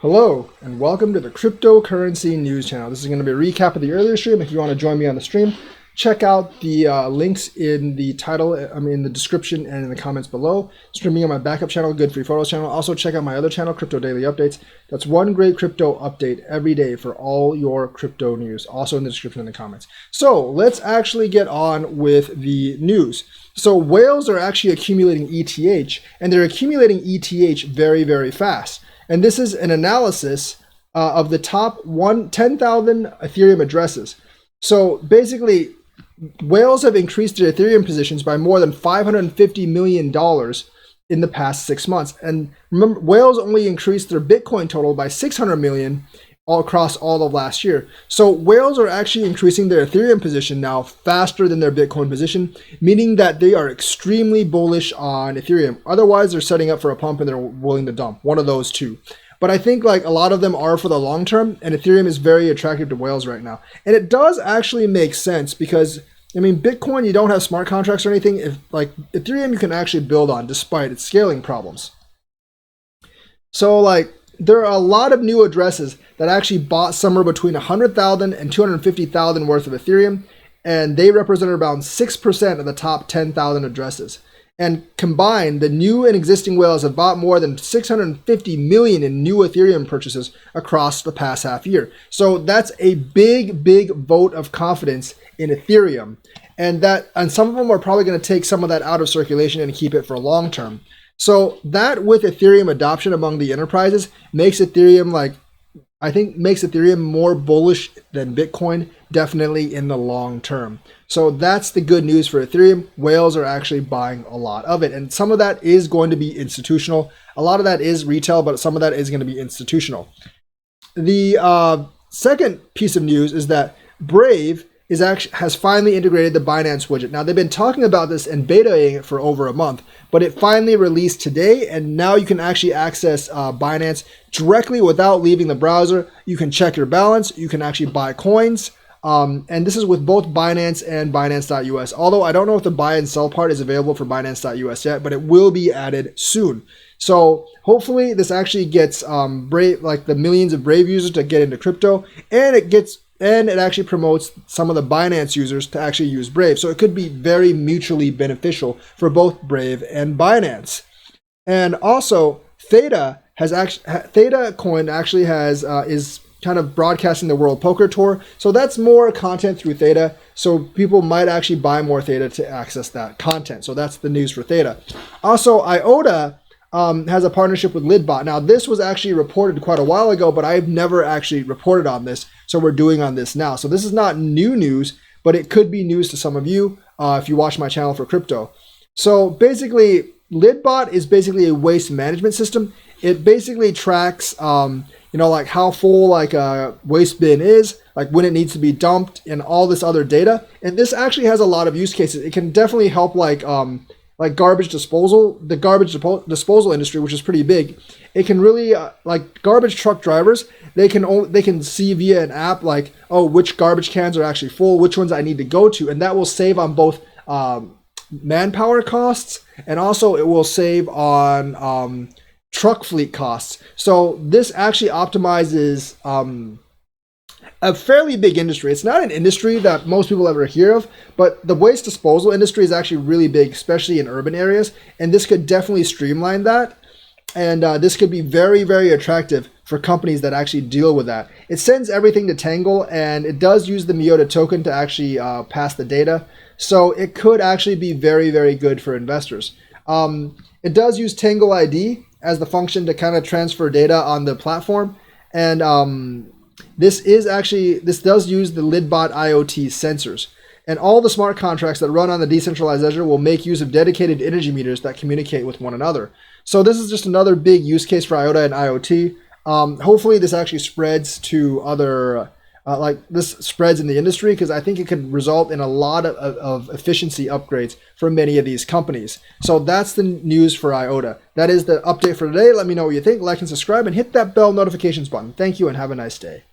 Hello, and welcome to the Cryptocurrency News Channel. This is going to be a recap of the earlier stream. If you want to join me on the stream, check out the links in the title, in the description and in the comments below. Streaming on my backup channel, Good Free Photos channel. Also check out my other channel, Crypto Daily Updates. That's one great crypto update every day for all your crypto news. Also in the description and the comments. So let's actually get on with the news. So whales are actually accumulating ETH, and they're accumulating ETH very, very fast. And this is an analysis of the top 10,000 Ethereum addresses. So basically, whales have increased their Ethereum positions by more than $550 million in the past 6 months. And remember, whales only increased their Bitcoin total by 600 million all across all of last year. So whales are actually increasing their Ethereum position now faster than their Bitcoin position, meaning that they are extremely bullish on Ethereum. Otherwise, they're setting up for a pump and they're willing to dump. One of those two. But I think like a lot of them are for the long term, and Ethereum is very attractive to whales right now. And it does actually make sense because, I mean, Bitcoin, you don't have smart contracts or anything. If like Ethereum, you can actually build on despite its scaling problems. So like, there are a lot of new addresses that actually bought somewhere between 100,000 and 250,000 worth of Ethereum, and they represent around 6% of the top 10,000 addresses. And combined, the new and existing whales have bought more than 650 million in new Ethereum purchases across the past half year. So that's a big, big vote of confidence in Ethereum. And some of them are probably going to take some of that out of circulation and keep it for long term. So that with Ethereum adoption among the enterprises makes Ethereum makes Ethereum more bullish than Bitcoin, definitely in the long term. So that's the good news for Ethereum. Whales are actually buying a lot of it. And some of that is going to be institutional. A lot of that is retail, but some of that is going to be institutional. The second piece of news is that Brave has finally integrated the Binance widget. Now, they've been talking about this and betaing it for over a month, but it finally released today, and now you can actually access Binance directly without leaving the browser. You can check your balance. You can actually buy coins. And this is with both Binance and Binance.us. Although I don't know if the buy and sell part is available for Binance.us yet, but it will be added soon. So hopefully this actually gets Brave, like the millions of Brave users to get into crypto, and it actually promotes some of the Binance users to actually use Brave. So it could be very mutually beneficial for both Brave and Binance. And also, Theta coin actually is kind of broadcasting the World Poker Tour. So that's more content through Theta. So people might actually buy more Theta to access that content. So that's the news for Theta. Also, Iota has a partnership with Lidbot. Now, this was actually reported quite a while ago, but I've never actually reported on this. So we're doing on this now. So this is not new news, but it could be news to some of you if you watch my channel for crypto. So basically, Lidbot is basically a waste management system. It basically tracks, like how full like a waste bin is, like when it needs to be dumped, and all this other data. And this actually has a lot of use cases. It can definitely help like garbage disposal, the garbage disposal industry, which is pretty big. It can really like garbage truck drivers. They can see via an app like, oh, which garbage cans are actually full, which ones I need to go to, and that will save on both manpower costs, and also it will save on truck fleet costs. So this actually optimizes a fairly big industry. It's not an industry that most people ever hear of, but the waste disposal industry is actually really big, especially in urban areas. And this could definitely streamline that. And this could be very, very attractive for companies that actually deal with that. It sends everything to Tangle, and it does use the Iota token to actually pass the data. So it could actually be very, very good for investors. It does use Tangle ID as the function to kind of transfer data on the platform. And this does use the Lidbot IoT sensors. And all the smart contracts that run on the decentralized ledger will make use of dedicated energy meters that communicate with one another. So this is just another big use case for Iota and IoT. Hopefully this actually spreads to other, this spreads in the industry, because I think it could result in a lot of efficiency upgrades for many of these companies. So that's the news for Iota. That is the update for today. Let me know what you think. Like and subscribe, and hit that bell notifications button. Thank you, and have a nice day.